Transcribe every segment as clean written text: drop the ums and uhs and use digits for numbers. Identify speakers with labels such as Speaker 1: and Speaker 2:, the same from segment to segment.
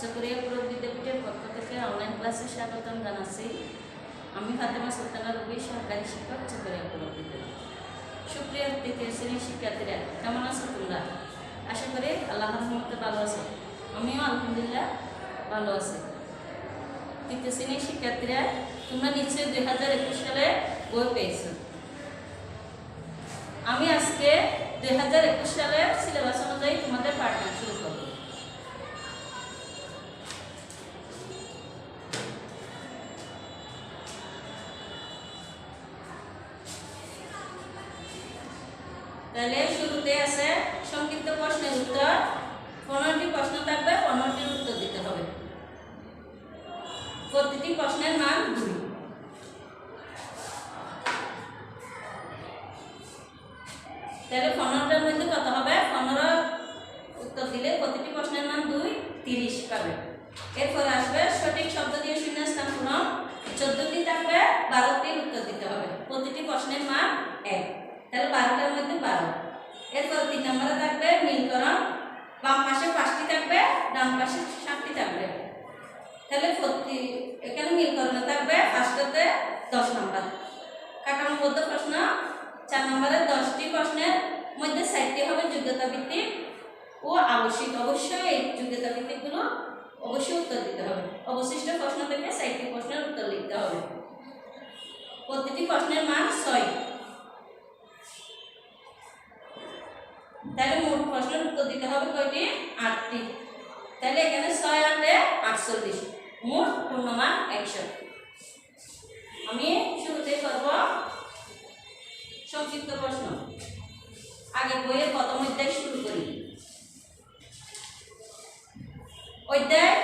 Speaker 1: চকরিয়া পুরো বিদ্যাপীঠের পক্ষ থেকে অনলাইন ক্লাসে স্বাগতম জানাচ্ছি। আমি ফাতেমা সুলতানা রবি, সরকারি শিক্ষক, চকরিয়া পুরো বিদ্যাপীঠ। সুপ্রিয় তৃতীয় শ্রেণীর শিক্ষার্থীরা, কেমন আছো তোমরা? আশা করি আল্লাহর রহমতে ভালো আছো। আমিও আলহামদুলিল্লাহ ভালো আছি। তৃতীয় শ্রেণীর শিক্ষার্থীরা, তোমরা নিশ্চয়ই 2021 সালে বই পেয়েছো। আমি আজকে 2021 সালের সিলেবাস অনুযায়ী তোমাদের পাঠদান শুরু করব। তাহলে শুরুতে আছে সংক্ষিপ্ত প্রশ্নের উত্তর। 15টি প্রশ্ন থাকবে, 15টির উত্তর দিতে হবে। প্রতিটি প্রশ্নের মান 2। তাহলে 15টার মধ্যে কত হবে? 15 উত্তর দিলে প্রতিটি প্রশ্নের মান 2, 30 পাবে। এরপর আসবে সঠিক শব্দ দিয়ে শূন্যস্থান পূরণ। 14টি থাকবে, 12টির উত্তর দিতে হবে। প্রতিটি প্রশ্নের মান 1। তাহলে 12টার মধ্যে 12। এরপর 3 নম্বরে থাকবে মিলকরণ। বাম পাশে 5টি থাকবে, ডান পাশে 7টি থাকবে। তাহলে এখানে মিলকরণে থাকবে ফার্স্টতে 10 নম্বর। কাঠামোবদ্ধ প্রশ্ন 4 নম্বরে 10টি প্রশ্নের মধ্যে 7টি হবে যোগ্যতা ভিত্তিক ও আবশ্যিক। অবশ্যই এই যোগ্যতা ভিত্তিকগুলো অবশ্যই উত্তর দিতে হবে। অবশিষ্ট প্রশ্ন থেকে 7টি প্রশ্নের উত্তর লিখতে হবে। প্রতিটি প্রশ্নের মান 6। তাহলে মোট প্রশ্নের উত্তর দিতে হবে কয়টি? 8টি। তাহলে এখানে 6 8 48, মোট পূর্ণমান 100। আমি শুরুতে করব সংক্ষিপ্ত প্রশ্ন। আগে বইয়ের প্রথম অধ্যায় শুরু করি। অধ্যায়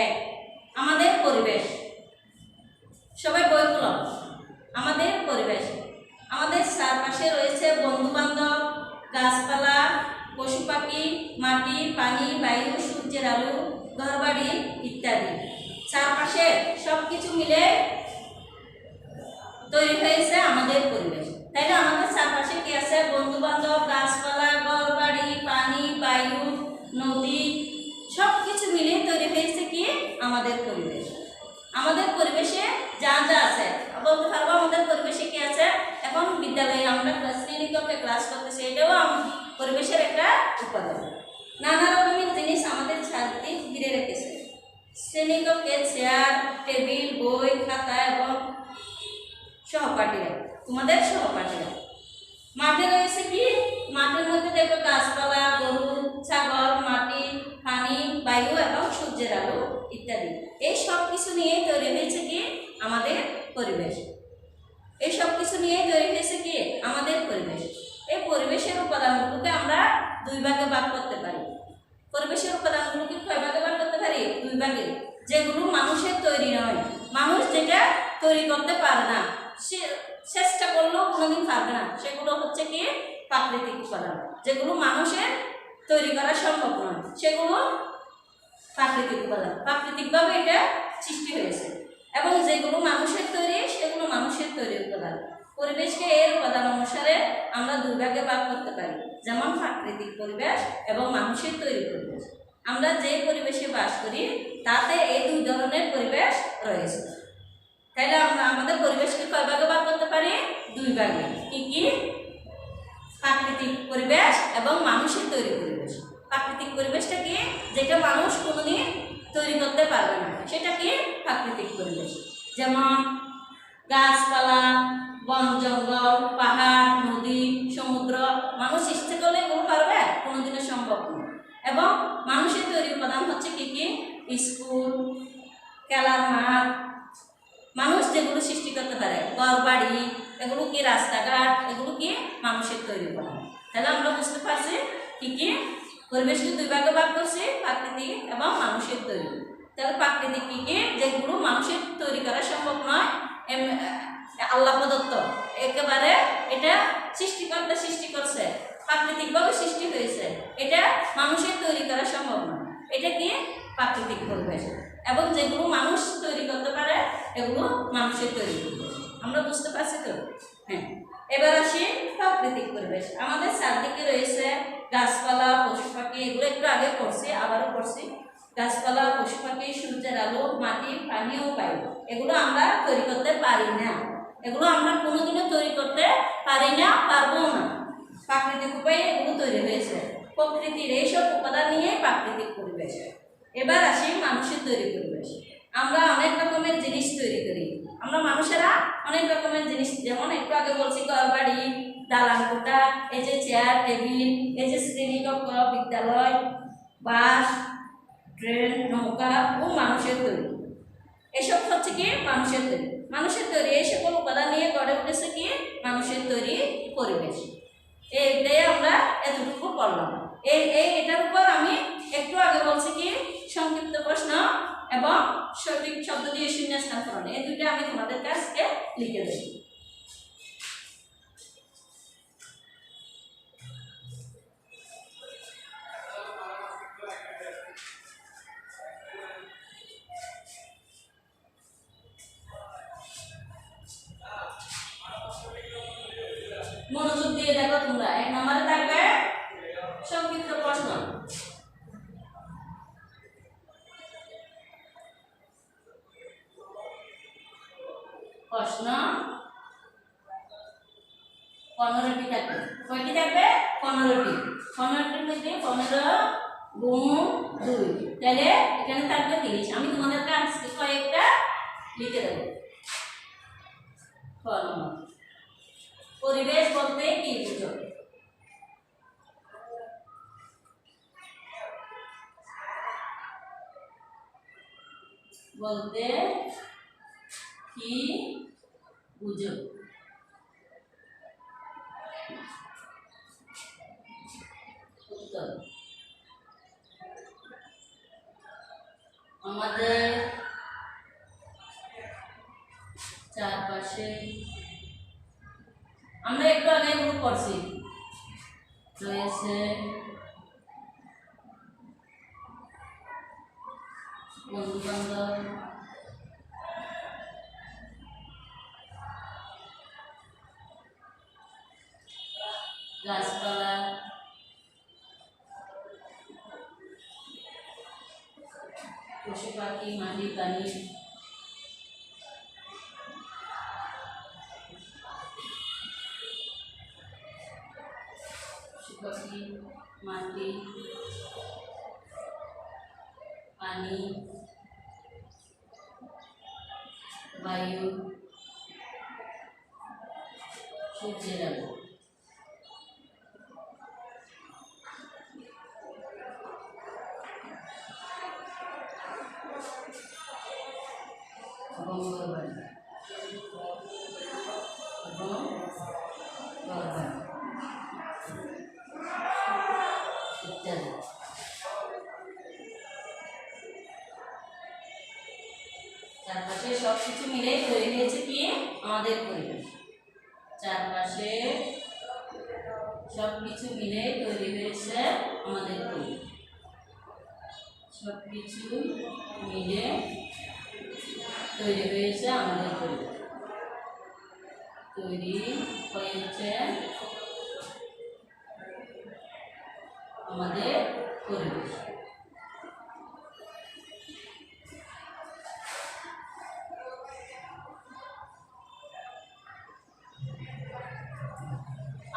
Speaker 1: 1, আমাদের পরিবেশ। সবাই বই খুলো। আমাদের পরিবেশ। আমাদের চারপাশে রয়েছে বন্ধু বান্ধব, গাছপালা, পশু পাখি, মাটি, পানি, বায়ু, সূর্যের আলো, ঘরবাড়ি ইত্যাদি। চারপাশে সবকিছু মিলে তৈরি হয়েছে আমাদের পরিবেশ। তাইলে আমাদের চারপাশে কি আছে? বন্ধু বান্ধব, গাছপালা, ঘরবাড়ি, পানি, বায়ু, নদী, সবকিছু মিলে তৈরি হয়েছে কি? আমাদের পরিবেশ। আমাদের পরিবেশে যা যা আছে বলতে পারবো আমাদের পরিবেশে কি আছে? এখন বিদ্যালয়ে আমরা শ্রেণীকক্ষে ক্লাস করতেছি, এটাও পরিবেশের একটা উপাদান। নানা রকমের জিনিস আমাদের চারদিকে ঘিরে রেখেছে। শ্রেণীকক্ষে চেয়ার, টেবিল, বই, খাতা এবং সহপাঠীরা, তোমাদের সহপাঠীরা। মাঠে রয়েছে কি? মাঠের মধ্যে দেখো গাছপালা, গরু, ছাগল, মাটি, পানি, বায়ু এবং সূর্যের আলো ইত্যাদি। এই সব কিছু নিয়ে তৈরি হয়েছে কি? আমাদের পরিবেশ। এই সব কিছু নিয়ে তৈরি হয়েছে কি? আমাদের পরিবেশ। এই পরিবেশের উপাদানগুলোকে আমরা 2 ভাগে ভাগ করতে পারি। পরিবেশের উপাদানগুলোকে কয় ভাগে ভাগ করতে পারি? 2 ভাগে। যেগুলো মানুষের তৈরি নয়, মানুষ যেটা তৈরি করতে পারে না, সে চেষ্টা করলেও কোনোদিন পারবে না, সেগুলো হচ্ছে কি? প্রাকৃতিক উপাদান। যেগুলো মানুষের তৈরি করা সম্ভব নয়, সেগুলো প্রাকৃতিক উপাদান। প্রাকৃতিকভাবে এটা সৃষ্টি হয়েছে। এবং যেগুলো মানুষের তৈরি, সেগুলো মানুষের তৈরি উপাদান। পরিবেশকে এর উপাদান অনুসারে আমরা 2 ভাগে ভাগ করতে পারি, যেমন প্রাকৃতিক পরিবেশ এবং মানুষের তৈরি পরিবেশ। আমরা যে পরিবেশে বাস করি তাতে এই 2 ধরনের পরিবেশ রয়েছে। তাহলে আমরা আমাদের পরিবেশকে কয় ভাগে ভাগ করতে পারি? 2 ভাগে। কি কি? প্রাকৃতিক পরিবেশ এবং মানুষের তৈরি পরিবেশ। প্রাকৃতিক পরিবেশটা কি? যেটা মানুষ কোনোদিন তৈরি করতে পারবে না, সেটা কি? প্রাকৃতিক পরিবেশ। যেমন গাছপালা, বন জঙ্গল, পাহাড়, নদী, সমুদ্র। মানুষ ইচ্ছে করলে এগুলো পারবে? কোনোদিনও সম্ভব নয়। এবং মানুষের তৈরি উপাদান হচ্ছে কি কি? স্কুল, খেলার মাঠ, মানুষ যেগুলো সৃষ্টি করতে পারে, ঘরবাড়ি, এগুলো কি? রাস্তাঘাট, এগুলো কি? মানুষের তৈরি উপাদান। তাহলে আমরা বুঝতে পারছি কি কি? পরিবেশকে 2 ভাগে ভাগ করছি, প্রাকৃতিক এবং মানুষের তৈরি। তাহলে প্রাকৃতিক কি কি? যেগুলো মানুষের তৈরি করা সম্ভব নয়, আল্লাহ প্রদত্ত, একেবারে এটা সৃষ্টি করছে, প্রাকৃতিকভাবে সৃষ্টি হয়েছে, এটা মানুষের তৈরি করা সম্ভব নয়, এটা কি? প্রাকৃতিক পরিবেশ। এবং যেগুলো মানুষ তৈরি করতে পারে, এগুলো মানুষের তৈরি পরিবেশ। আমরা বুঝতে পারছি তো? হ্যাঁ। এবার আসি প্রাকৃতিক পরিবেশ। আমাদের চারদিকে রয়েছে গাছপালা, পশু পাখি, এগুলো একটু আগে পড়ছি, আবারও পড়ছি। গাছপালা, পশু পাখি, সূর্যের আলো, মাটি, পানি ও বায়ু, এগুলো আমরা তৈরি করতে পারি না। এগুলো আমরা কোনোদিনও তৈরি করতে পারি না, পারবো না। প্রাকৃতিক উপায়ে এগুলো তৈরি হয়েছে। প্রকৃতির এইসব উপাদান নিয়ে প্রাকৃতিক পরিবেশ। এবার আসি মানুষের তৈরি পরিবেশ। আমরা অনেক রকমের জিনিস তৈরি করি। আমরা মানুষেরা অনেক রকমের জিনিস, যেমন একটু আগে বলছি ঘর বাড়ি, দালান কোঠা, এই যে চেয়ার টেবিল, এই যে শ্রেণীকক্ষ, বিদ্যালয়, বাস, ট্রেন, নৌকা ও মানুষের তৈরি। এসব হচ্ছে কি মানুষের তৈরি। মানুষের তৈরি এই সকল উপাদান নিয়ে গড়ে উঠেছে কি মানুষের তৈরি পরিবেশ। এইটাই আমরা এতটুকু করলাম। এটার উপর আমি একটু আগে বলছি কি সংক্ষিপ্ত প্রশ্ন এবং সঠিক শব্দ দিয়ে শূন্যস্থান পূরণ, এই দুইটা আমি তোমাদের কাছে লিখে দেব। মনোযোগ দিয়ে দেখো তোমরা। এক নম্বরে থাকবে সংক্ষিপ্ত প্রশ্ন। প্রশ্ন 15টি থাকবে। কয়টি থাকবে? 15টি। 15টির মধ্যে 15 গুণ 2, তাহলে এখানে থাকবে 30। আমি তোমাদেরকে আজকে কয়েকটা লিখে দেব। পরিবেশ বলতে কি বুঝো? বলতে কি বুঝো? উত্তর আমাদের চারপাশে, আমরা একটু আগে এগুলো পড়ছি, রয়েছে বন্ধু বান্ধব, গাছপালা, পশু পাখি, মাটি, পানি, পশু পাখি, মাটি, পানি, বায়ু, সূর্যের আলো। ইত্যাদি। চারপাশে সবকিছু মিলে তৈরি হয়েছে কি আমাদের পরিবেশ। চারপাশে সবকিছু মিলে তৈরি হয়েছে আমাদের পরিবেশ। সবকিছু মিলে তৈরি হয়েছে আমাদের পরিবেশ। তৈরি হয়েছে আমাদের পরিবেশ।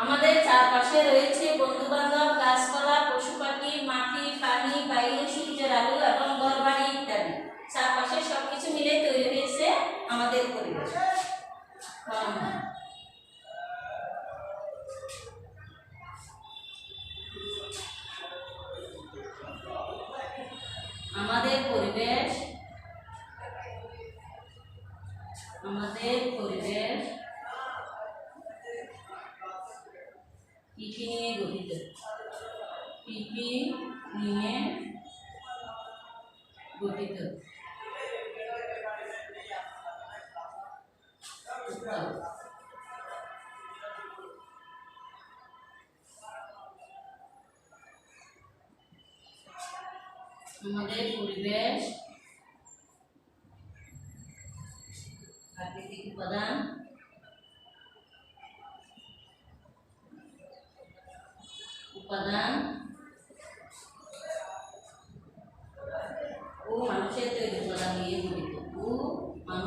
Speaker 1: আমাদের চারপাশে রয়েছে বন্ধু বান্ধব, গাছপালা, পশু পাখি, মাটি, পানি, বায়ু, সূর্যের আলো এবং ঘরবাড়ি ইত্যাদি। চারপাশে সবকিছু মিলে তৈরি হয়েছে আমাদের পরিবেশ। আমাদের পরিবেশ কি কি নিয়ে গঠিত? কি কি নিয়ে গঠিত? আমাদের পরিবেশ প্রাকৃতিক উপাদান,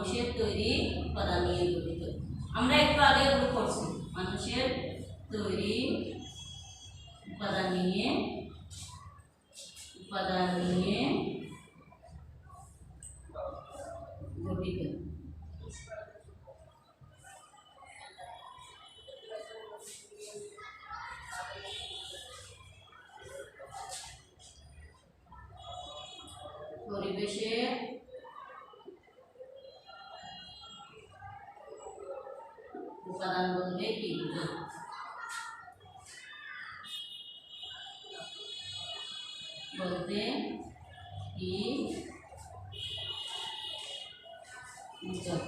Speaker 1: মানুষের তৈরি উপাদান নিয়ে গঠিত। আমরা একটু আগে এগুলো করছি, মানুষের তৈরি উপাদান নিয়ে গঠিত। পরিবেশের উপাদান বলতে কি বোঝায়? বলতে কি বোঝায়?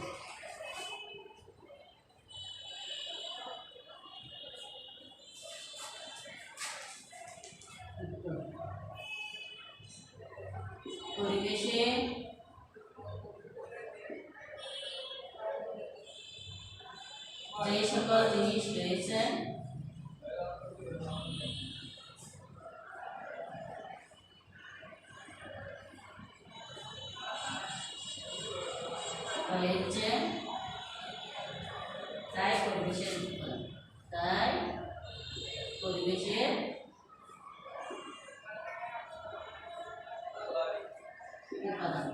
Speaker 1: পরিবেশে যে সকল জিনিস রয়েছে তাই পরিবেশের উপাদান।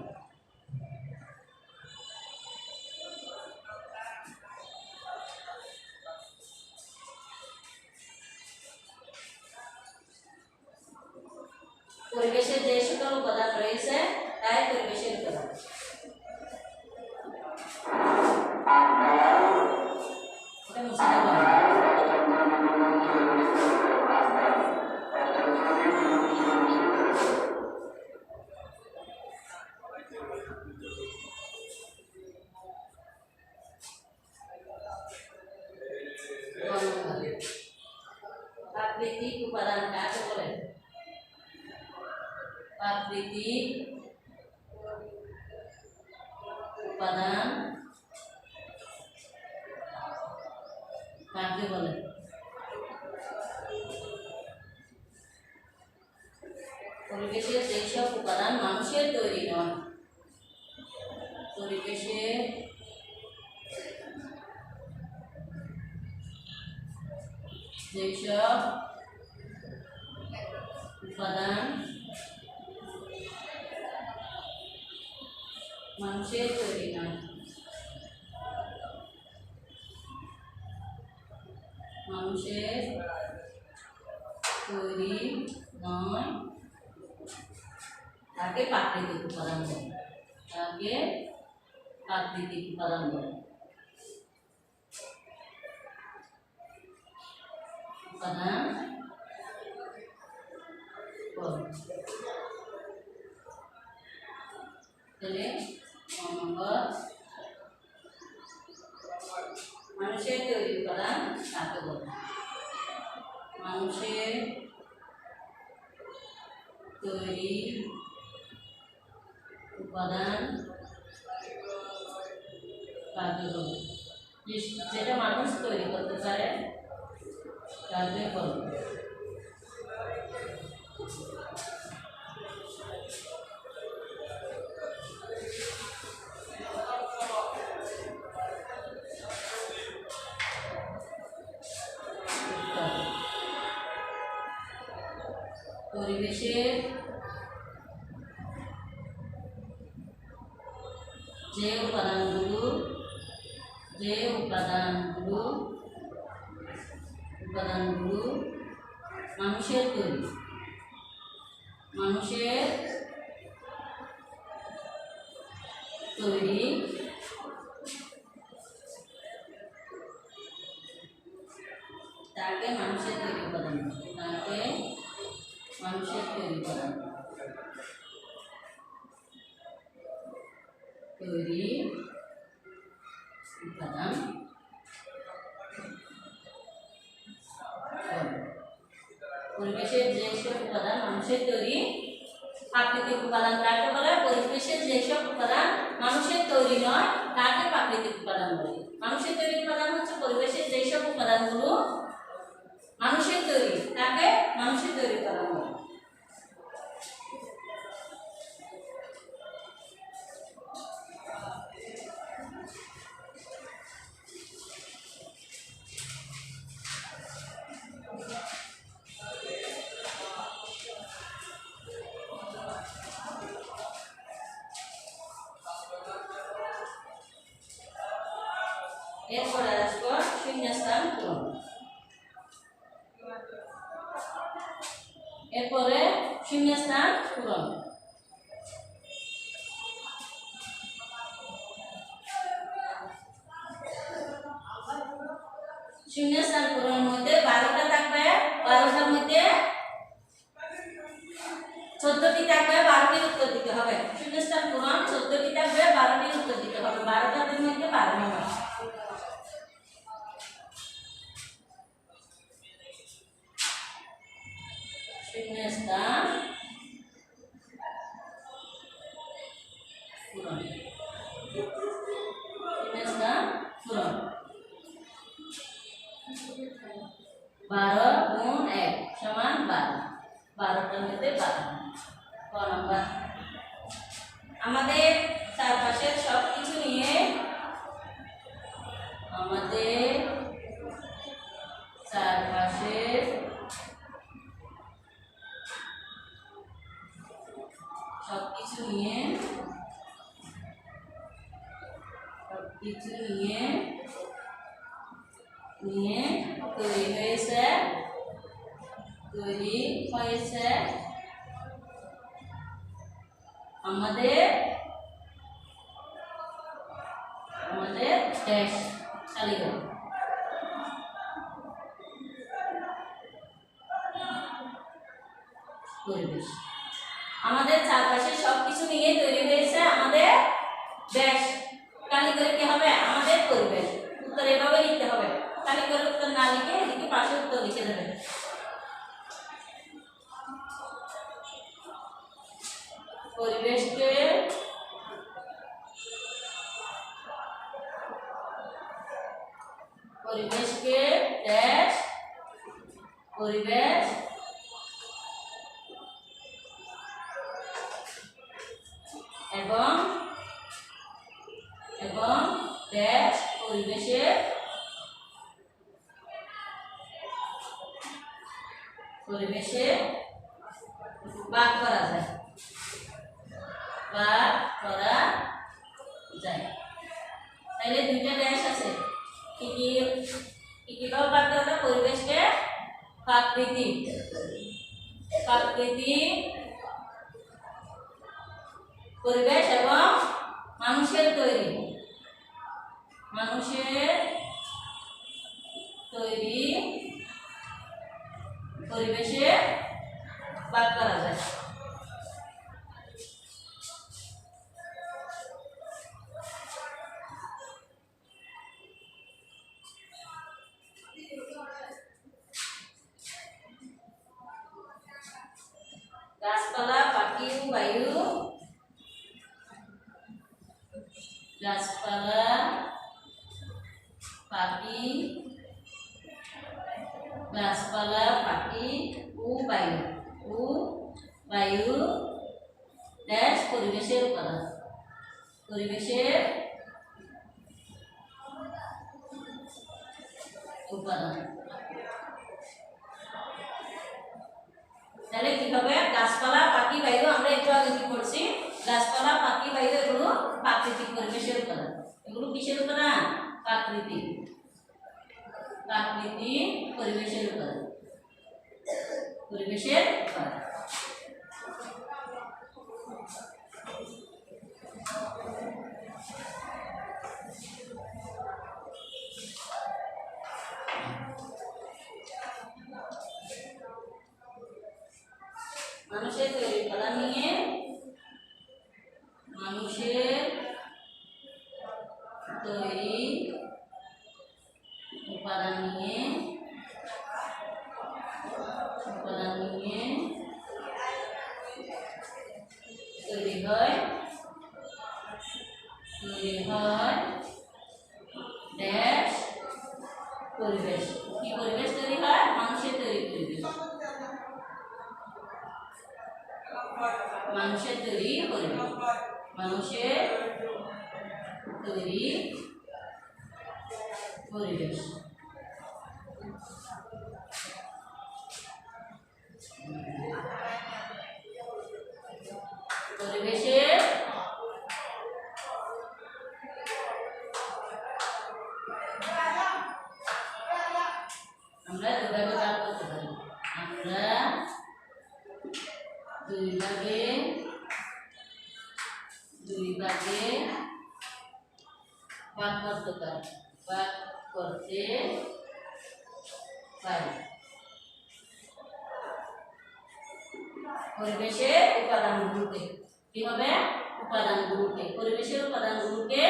Speaker 1: পরিবেশে যে সকল উপাদান রয়েছে তাই পরিবেশের উপাদান। প্রাকৃতিক উপাদান কাকে বলে? প্রাকৃতিক উপাদান কাকে বলে? পরিবেশের যেসব উপাদান মানুষের তৈরি নয়, পরিবেশের যেসব উপাদান মানুষের তৈরি নয়, তাকে প্রাকৃতিক উপাদান বলে। তাহলে মানুষের তৈরি উপাদান কাকে বলে? মানুষের তৈরি উপাদান কাকে বলে? যেটা মানুষ তৈরি করতে পারে কাকে বলে? পরিবেশের যে উপাদানগুলো মানুষের তৈরি তাকে মানুষের তৈরি উপাদান বলে। মানুষের তৈরি উপাদান পরিবেশের যেসব উপাদান মানুষের তৈরি প্রাকৃতিক উপাদান কাকে বলে? পরিবেশের যেসব উপাদান মানুষের তৈরি নয় তাকে প্রাকৃতিক উপাদান বলে। মানুষের তৈরি উপাদান হচ্ছে পরিবেশের যেসব উপাদানগুলো মানুষের তৈরি তাকে মানুষের তৈরি উপাদান বলে। এরপরে আসবো শূন্যস্থান পূরণ। এরপরে শূন্যস্থান পূরণ। শূন্যস্থান পূরণের মধ্যে 12টা থাকবে, 12টার মধ্যে 14টি থাকবে, 12টির উত্তর দিতে হবে। শূন্যস্থান পূরণ 14টি থাকবে, 12টির উত্তর দিতে হবে। 12টার মধ্যে 12 নম্বর। শূন্যস্থান পূরণ। শূন্যস্থান পূরণ। 12 গুণ 1 সমান 12। 12টার মধ্যে 12 নম্বর। আমাদের চারপাশের সব কিছু নিয়ে তৈরি হয়েছে আমাদের দেশ শালিগ্রাম। পরিবেশ আমাদের চারপাশে সবকিছু নিয়ে তৈরি হয়েছে আমাদের দেশ। কালি করে কি হবে? আমাদের পরিবেশ। উত্তর এভাবে লিখতে হবে। কালি করে উত্তর না লিখে এদিকে পাশে উত্তর লিখে দেবেন। পরিবেশকে দেশ, পরিবেশ এবং দেশ পরিবেশে ভাগ করা যায়। তাহলে দুইটা দেশ আছে। কি ভাগ করা যায়? পরিবেশকে প্রাকৃতিক পরিবেশ এবং মানুষের তৈরি পরিবেশে ভাগ করা যায়। গাছপালা, পাখি ও বায়ু। গাছপালা, পাখি ও বায়ু দেশ পরিবেশের উপাদান। তাহলে কি হবে? গাছপালা, পাখি, বায়ু। আমরা একটু আগে কি করছি? গাছপালা, পাখি, বায়ু এগুলো প্রাকৃতিক পরিবেশের উপাদান। এগুলো কিসের উপাদান? প্রাকৃতিক পরিবেশের উপাদান। মানুষের তৈরি উপাদান নিয়ে তৈরি হয় দেশ, পরিবেশ। কি পরিবেশ তৈরি হয়? মানুষের তৈরি পরিবেশ। মানুষের তৈরি পরিবেশ। দুই ভাগে ভাগ করতে পারি, ভাগ করতে পারি। পরিবেশের উপাদানগুলোকে কি হবে? উপাদানগুলোকে, পরিবেশের উপাদানগুলোকে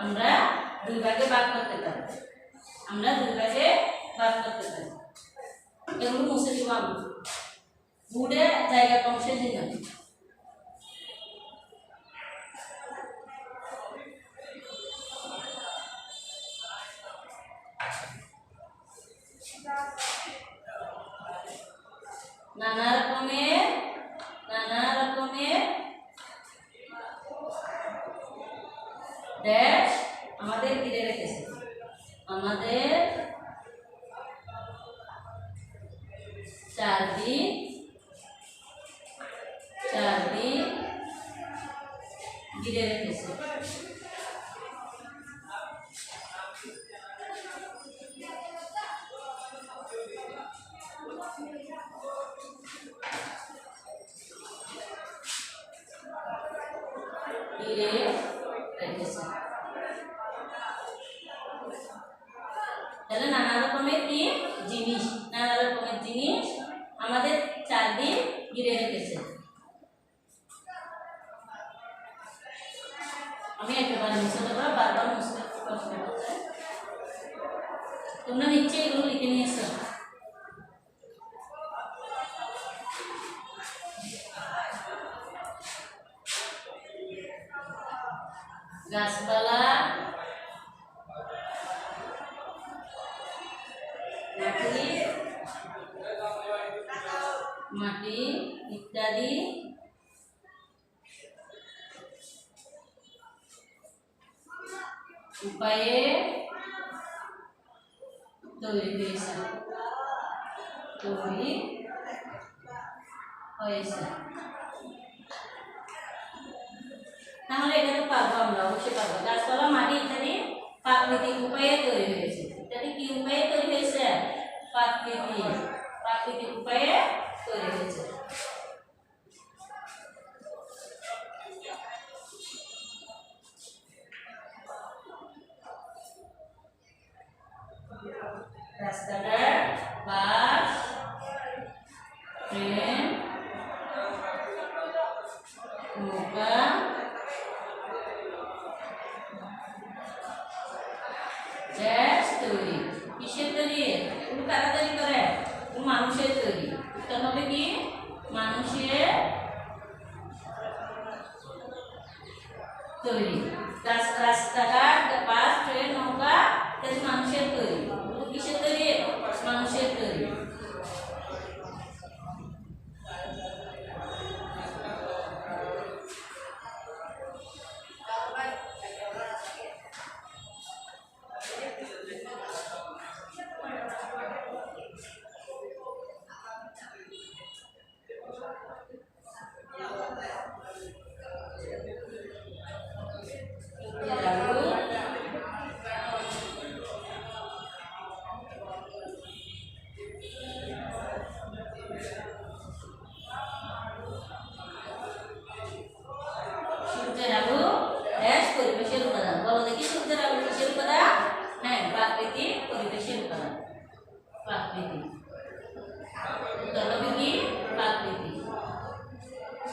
Speaker 1: আমরা দুই ভাগে ভাগ করতে পারি। আমরা দুই ভাগে ভাগ করতে পারি। এগুলো মুছে দিব আমি বুড়ে জায়গা কমসে দিন। নানা রকমের ড্যাশ আমাদের ঘিরে রেখেছে। আমাদের চারদিক ঘিরে রেখেছে। তাহলে নানা রকমের জিনিস আমাদের চারদিক ঘিরে রেখেছে। আমি একেবারে মুছে দেবো, বারবার মুছতে কষ্ট হচ্ছে। তোমরা নিশ্চয়ই এগুলো লিখে নিয়েছো। গাছপালা, মাটি ইত্যাদি উপায়ে তৈরি হয়েছে। তাহলে এটা তো পারবো, আমরা অবশ্যই পারবো। গাছপালা, মাটি ইত্যাদি প্রাকৃতিক উপায়ে তৈরি হয়েছে। ইত্যাদি কি উপায়ে তৈরি হয়েছে? প্রাকৃতিক উপায়ে তৈরি হয়েছে। রাস্তাঘাট, বাস, ট্রেন, নৌকা, গ্যাস তৈরি। কিসের তৈরি? কারা তৈরি করে? মানুষের তৈরি। উত্তর হবে কি? মানুষের তৈরি। রাস্তাঘাট, বাস, ট্রেন, নৌকা ইত্যাদি মানুষের তৈরি। কিসের তৈরি? মানুষের তৈরি।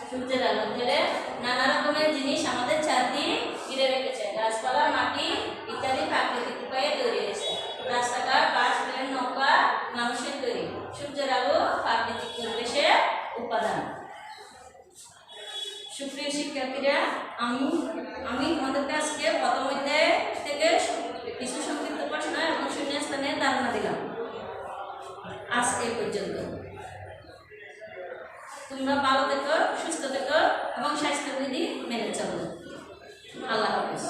Speaker 1: সূর্যের আলো ধরে নানা রকমের জিনিস আমাদের চারদিক ঘিরে রেখেছে। গাছপালা, মাটি ইত্যাদি প্রাকৃতিক উপায়ে তৈরি হয়েছে। রাস্তাঘাট, বাস, ট্রেন, নৌকা মানুষের তৈরি। সূর্যের আলো প্রাকৃতিক পরিবেশের উপাদান। সুপ্রিয় শিক্ষার্থীরা, আমি তোমাদেরকে আজকে প্রথম অধ্যায় থেকে কিছু সংক্ষিপ্ত প্রশ্ন এবং শূন্যস্থানের ধারণা দিলাম। আজ এই পর্যন্ত। তোমরা ভালো থেকো, সুস্থ থেকো এবং স্বাস্থ্যবিধি মেনে চলো। আল্লাহ হাফেজ।